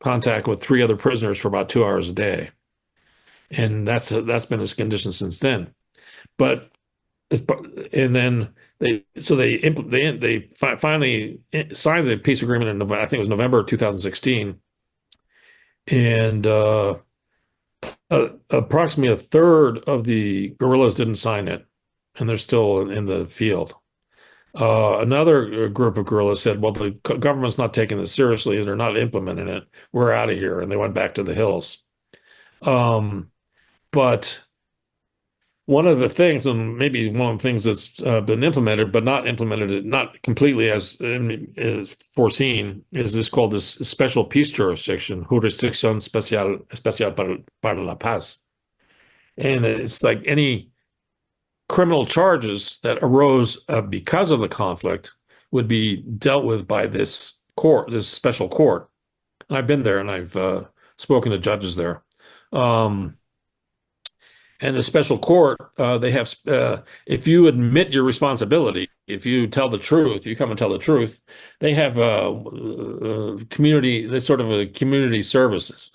contact with 3 other prisoners for about 2 hours a day, and that's been his condition since then. But and then they finally signed the peace agreement in November, I think it was November of 2016, and approximately a third of the guerrillas didn't sign it, and they're still in the field. Another group of guerrillas said, well, the government's not taking this seriously and they're not implementing it. We're out of here. And they went back to the hills. But one of the things, and maybe one of the things that's been implemented, but not implemented, not completely as foreseen, is this special peace jurisdiction, jurisdicción especial para la paz. And it's like any criminal charges that arose because of the conflict would be dealt with by this court, this special court. And I've been there and I've spoken to judges there. And the special court, they have, if you admit your responsibility, if you tell the truth, you come and tell the truth, they have community, this sort of a community services,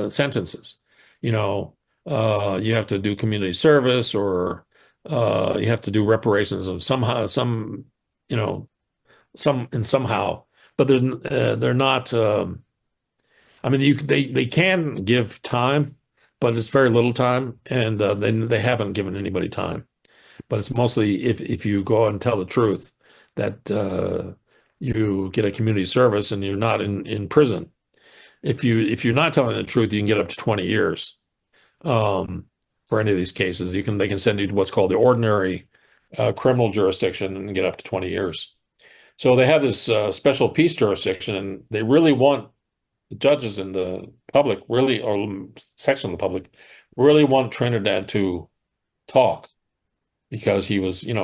sentences. You know, you have to do community service, or you have to do reparations of somehow, you know, somehow, but they're not. I mean, they can give time, but it's very little time, and they haven't given anybody time. But it's mostly if you go and tell the truth that you get a community service and you're not in prison. If you're not telling the truth, you can get up to 20 years for any of these cases. They can send you to what's called the ordinary criminal jurisdiction and get up to 20 years. So they have this special peace jurisdiction, and they really want the judges and the public really, or section of the public, really want Trinidad to talk, because he was an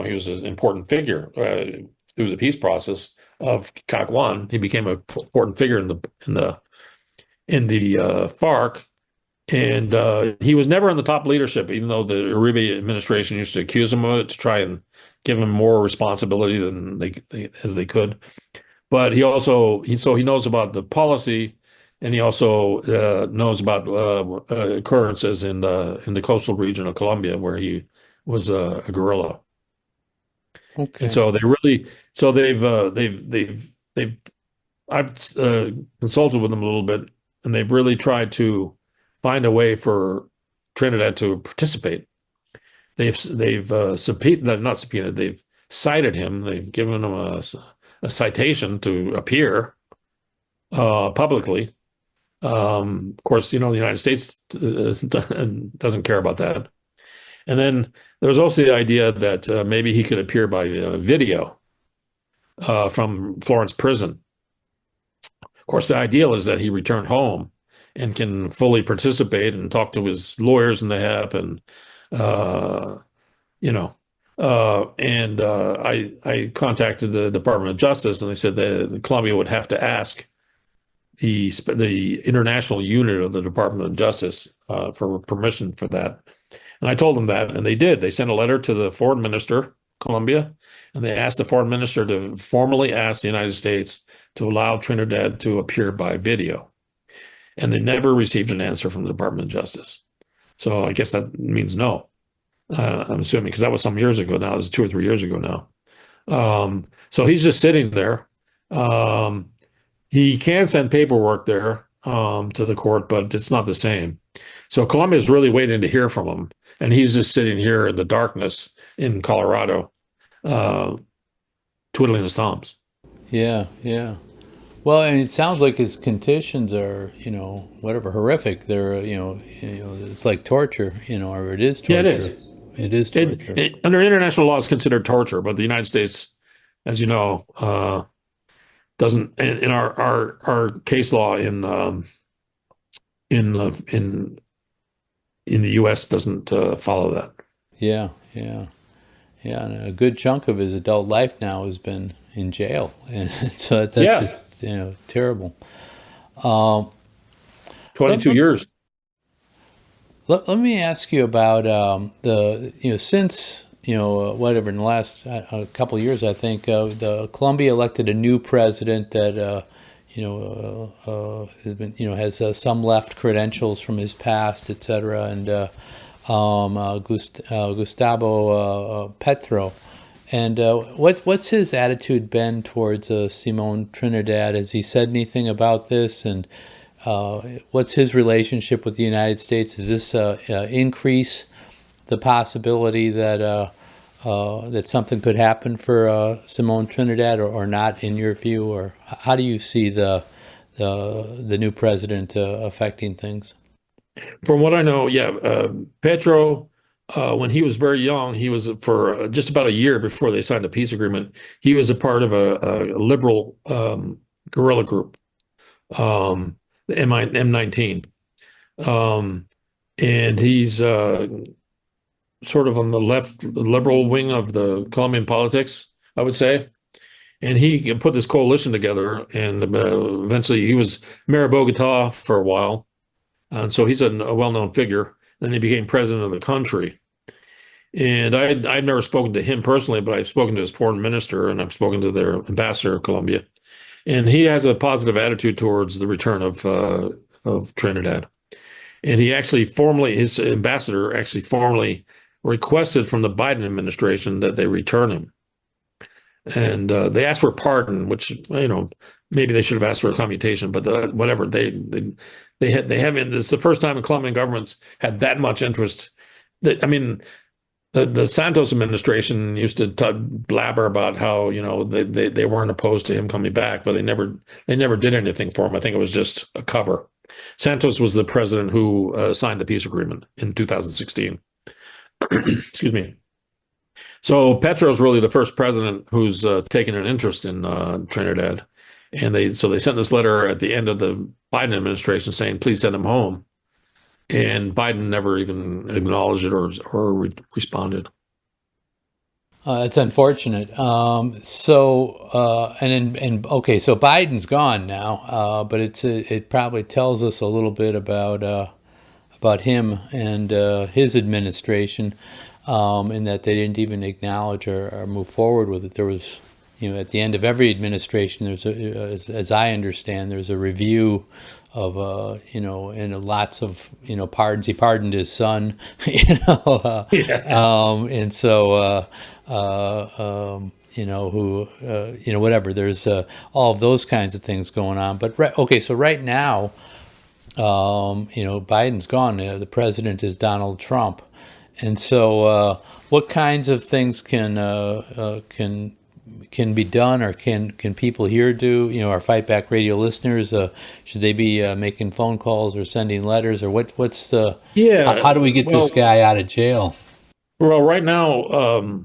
important figure through the peace process of CAC-1. He became an important figure in the FARC, and he was never in the top leadership, even though the Uribe administration used to accuse him of it to try and give him more responsibility than they could. But he knows about the policy. And he also knows about occurrences in the coastal region of Colombia, where he was a guerrilla. Okay. And so I've consulted with them a little bit, and they've really tried to find a way for Trinidad to participate. They've not subpoenaed, they've cited him. They've given him a citation to appear publicly. Of course, the United States doesn't care about that. And then there was also the idea that maybe he could appear by video from Florence prison. Of course, the ideal is that he return home and can fully participate and talk to his lawyers and I contacted the Department of Justice, and they said that Colombia would have to ask the international unit of the Department of Justice for permission for that. And I told them that, and they did. They sent a letter to the foreign minister, Colombia, and they asked the foreign minister to formally ask the United States to allow Trinidad to appear by video. And they never received an answer from the Department of Justice. So I guess that means no. I'm assuming, because that was some years ago now. It was 2 or 3 years ago now. So he's just sitting there. He can send paperwork there to the court, but it's not the same. So Colombia is really waiting to hear from him, and he's just sitting here in the darkness in Colorado, twiddling his thumbs. Yeah, yeah. Well, and it sounds like his conditions are, whatever, horrific. They're, it's like torture, or it is torture. Yeah, it is. It is torture. Under international law, it's considered torture, but the United States, as you know, doesn't. In our case law in the U.S. doesn't follow that. Yeah, yeah, yeah. And a good chunk of his adult life now has been in jail, and so that's just terrible. 22 years. Let me ask you about since whatever, in the last couple of years, I think the Colombia elected a new president that has been has some left credentials from his past, etc. And Gustavo Petro. And what's his attitude been towards Simón Trinidad? Has he said anything about this? And what's his relationship with the United States? Does this increase the possibility that that something could happen for Simón Trinidad, or not, in your view? Or how do you see the new president affecting things? From what I know, Petro when he was very young, he was for just about a year before they signed a peace agreement. He was a part of a liberal guerrilla group, the M19, um, and he's sort of on the left liberal wing of the Colombian politics, I would say. And he put this coalition together, and eventually he was mayor of Bogota for a while, and so he's a well-known figure. Then he became president of the country. And I've never spoken to him personally, but I've spoken to his foreign minister and I've spoken to their ambassador of Colombia. And he has a positive attitude towards the return of Trinidad. And he actually his ambassador actually formally requested from the Biden administration that they return him. And they asked for a pardon, which, maybe they should have asked for a commutation, but whatever. They haven't. This is the first time the Colombian government's had that much interest. The Santos administration used to blabber about how they weren't opposed to him coming back, but they never did anything for him. I think it was just a cover. Santos was the president who signed the peace agreement in 2016. Excuse me. So Petro's really the first president who's taken an interest in Trinidad, and they sent this letter at the end of the Biden administration saying, "Please send him home." And Biden never even acknowledged it or responded. It's unfortunate. Okay, so Biden's gone now, but it probably tells us a little bit about him and his administration, in that they didn't even acknowledge or move forward with it. There was, at the end of every administration, as I understand, there's a review of and lots of pardons. He pardoned his son, and so whatever. There's all of those kinds of things going on. But so right now, Biden's gone. The president is Donald Trump, and so what kinds of things can be done, or can people here do? Our Fight Back Radio listeners, should they be making phone calls or sending letters, or what's the? Yeah. How do we get this guy out of jail? Well, right now,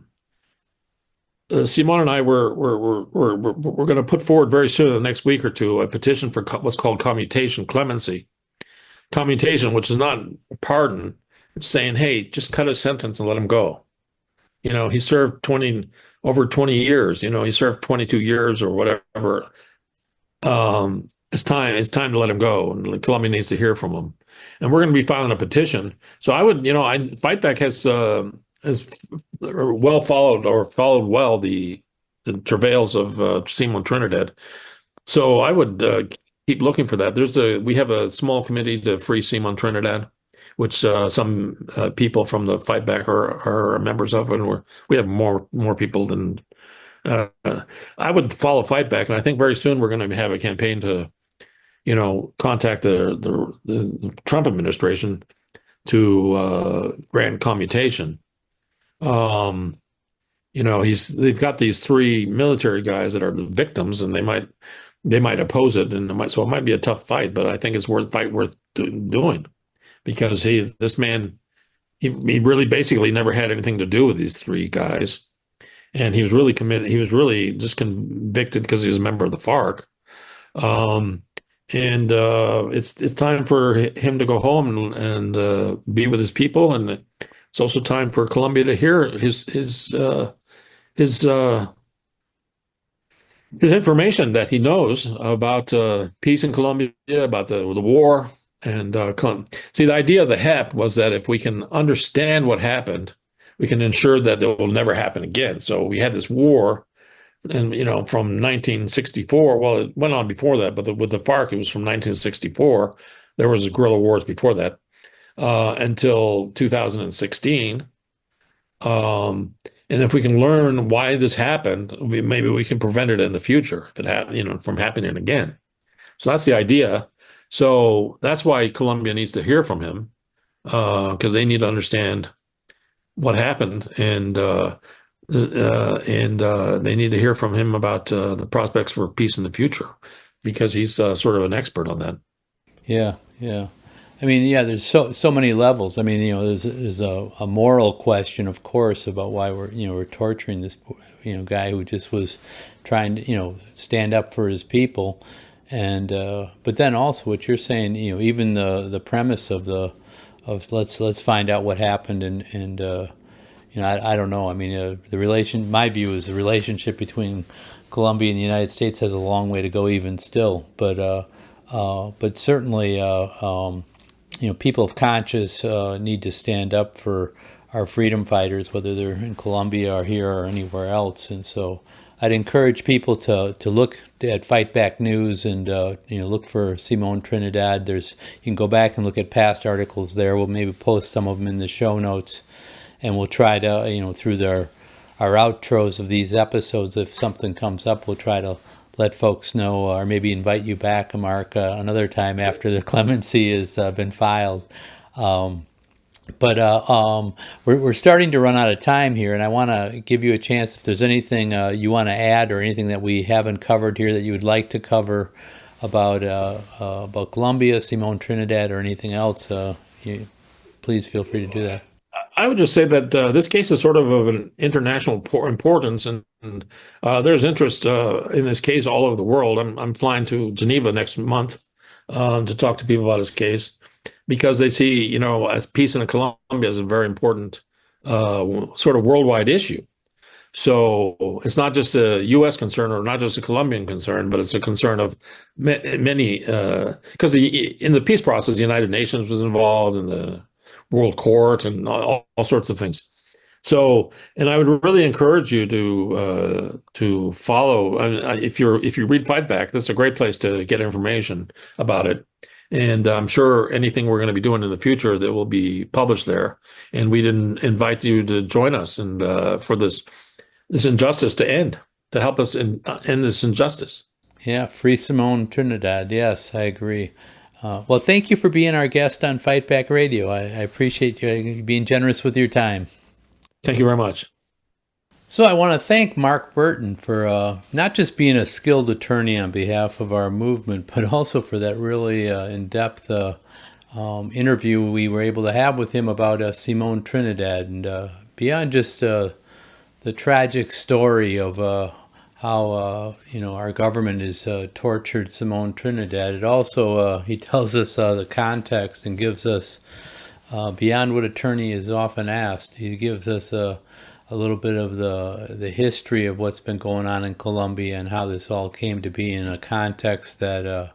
Simón and I we're going to put forward very soon, in the next week or two, a petition for what's called clemency, which is not a pardon. It's saying, hey, just cut his sentence and let him go. He served over 20 years. He served 22 years or whatever. It's time to let him go, and Colombia needs to hear from him. And we're going to be filing a petition. So I would, Fight Back has well followed well the travails of Simón Trinidad. So I would keep looking for that. We have a small committee to free Simón Trinidad, which some people from the Fight Back are members of, and we have more people than. I would follow Fight Back, and I think very soon we're going to have a campaign to, contact the Trump administration to grant commutation. They've got these three military guys that are the victims, and they might oppose it, and it might be a tough fight, but I think it's worth doing. Because this man really basically never had anything to do with these three guys, and he was really committed. He was really just convicted because he was a member of the FARC. It's time for him to go home and be with his people, and it's also time for Colombia to hear his information that he knows about peace in Colombia, about the war. And see, the idea of the HEP was that if we can understand what happened, we can ensure that it will never happen again. So we had this war, and from 1964. Well, it went on before that, but with the FARC, it was from 1964. There was guerrilla wars before that until 2016. And if we can learn why this happened, maybe we can prevent it in the future if it from happening again. So that's the idea. So that's why Colombia needs to hear from him, because they need to understand what happened, and they need to hear from him about the prospects for peace in the future, because he's sort of an expert on that. Yeah, yeah. I mean, yeah, there's so many levels. I mean, there's a moral question, of course, about why we're torturing this guy who just was trying to stand up for his people, and but then also what you're saying, even the premise of let's find out what happened, and I don't know. I mean, my view is the relationship between Colombia and the United States has a long way to go even still, but certainly. People of conscience need to stand up for our freedom fighters, whether they're in Colombia or here or anywhere else. And so I'd encourage people to look at Fight Back News and look for Simón Trinidad. You can go back and look at past articles there. We'll maybe post some of them in the show notes, and we'll try to through our outros of these episodes, if something comes up, we'll try to let folks know, or maybe invite you back, Mark, another time after the clemency has been filed. But we're starting to run out of time here, and I want to give you a chance if there's anything you want to add or anything that we haven't covered here that you would like to cover about Colombia, Simón Trinidad, or anything else. Please feel free to do that. I would just say that this case is sort of an international importance, and there's interest in this case all over the world. I'm flying to Geneva next month to talk to people about his case, because they see, as peace in Colombia is a very important sort of worldwide issue. So it's not just a U.S. concern or not just a Colombian concern, but it's a concern of many, because in the peace process, the United Nations was involved, in the World Court, and all sorts of things. So, and I would really encourage you to follow. If you read Fight Back, that's a great place to get information about it. And I'm sure anything we're going to be doing in the future that will be published there. And we'd invite you to join us and for this injustice to end, to help us end this injustice. Yeah, free Simón Trinidad. Yes, I agree. Well, thank you for being our guest on Fight Back Radio. I appreciate you being generous with your time. Thank you very much. So I want to thank Mark Burton for not just being a skilled attorney on behalf of our movement, but also for that really in-depth interview we were able to have with him about Simón Trinidad, and beyond just the tragic story of how our government has tortured Simón Trinidad. It also he tells us the context and gives us beyond what attorney is often asked. He gives us a little bit of the history of what's been going on in Colombia and how this all came to be in a context that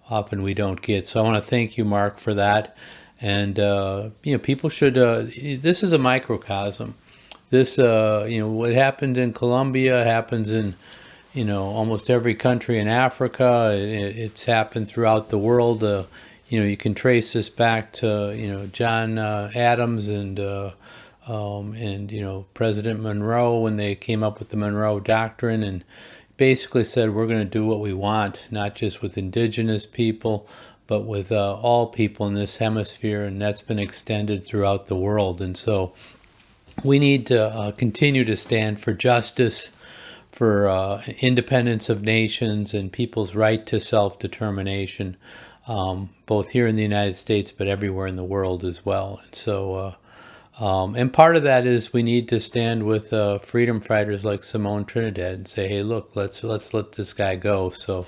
often we don't get. So I want to thank you, Mark, for that. And people should. This is a microcosm. This, what happened in Colombia happens in, almost every country in Africa. It's happened throughout the world. You can trace this back to, John Adams and President Monroe, when they came up with the Monroe Doctrine and basically said, we're going to do what we want, not just with indigenous people, but with all people in this hemisphere. And that's been extended throughout the world. And so we need to continue to stand for justice, for independence of nations and people's right to self-determination, both here in the United States, but everywhere in the world as well. And so, and part of that is we need to stand with freedom fighters like Simón Trinidad and say, hey, look, let's let this guy go. So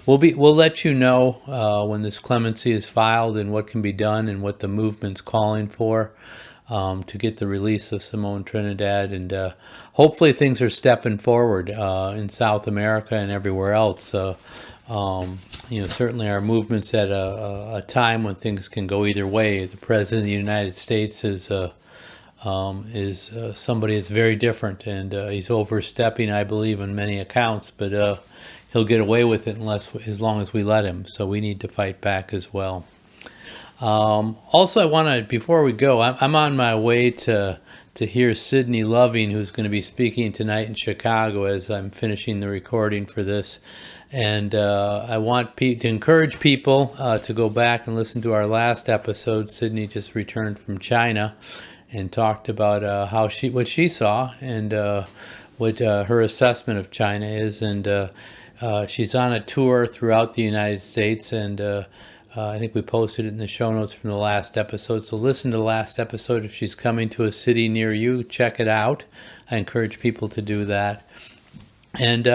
we'll let you know when this clemency is filed and what can be done and what the movement's calling for. To get the release of Simón Trinidad, and hopefully things are stepping forward in South America and everywhere else. Certainly our movement's at a time when things can go either way. The President of the United States is somebody that's very different, and he's overstepping, I believe, in many accounts, but he'll get away with it as long as we let him. So we need to fight back as well. Also, I want to, before we go, I'm on my way to hear Sydney Loving, who's going to be speaking tonight in Chicago as I'm finishing the recording for this. And I want to encourage people to go back and listen to our last episode. Sydney just returned from China and talked about what she saw and what her assessment of China is. And she's on a tour throughout the United States, and I think we posted it in the show notes from the last episode. So listen to the last episode. If she's coming to a city near you, check it out. I encourage people to do that. And,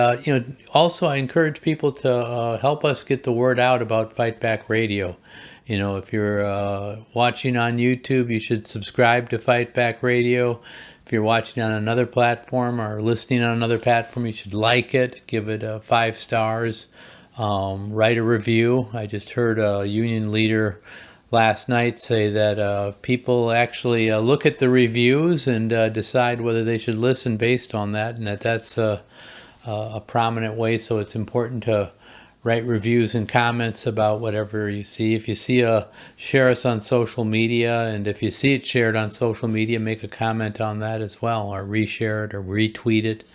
also I encourage people to help us get the word out about Fight Back Radio. If you're watching on YouTube, you should subscribe to Fight Back Radio. If you're watching on another platform or listening on another platform, you should like it, give it 5 stars, write a review. I just heard a union leader last night say that people actually look at the reviews and decide whether they should listen based on that, and that's a prominent way. So it's important to write reviews and comments about whatever you see. If you see share us on social media, and if you see it shared on social media, make a comment on that as well, or reshare it or retweet it.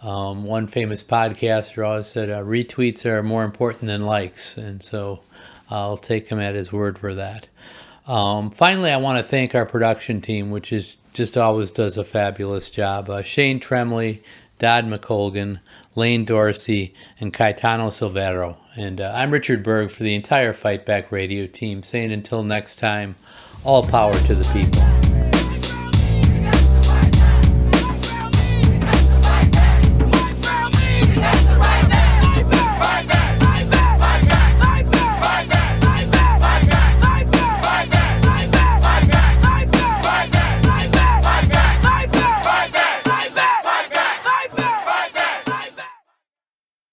One famous podcaster always said retweets are more important than likes, and so I'll take him at his word for that. Finally, I want to thank our production team, which is just always does a fabulous job. Shane Tremley, Dodd McColgan, Lane Dorsey, and Caetano Silvero. And I'm Richard Berg for the entire Fight Back Radio team, saying until next time, all power to the people.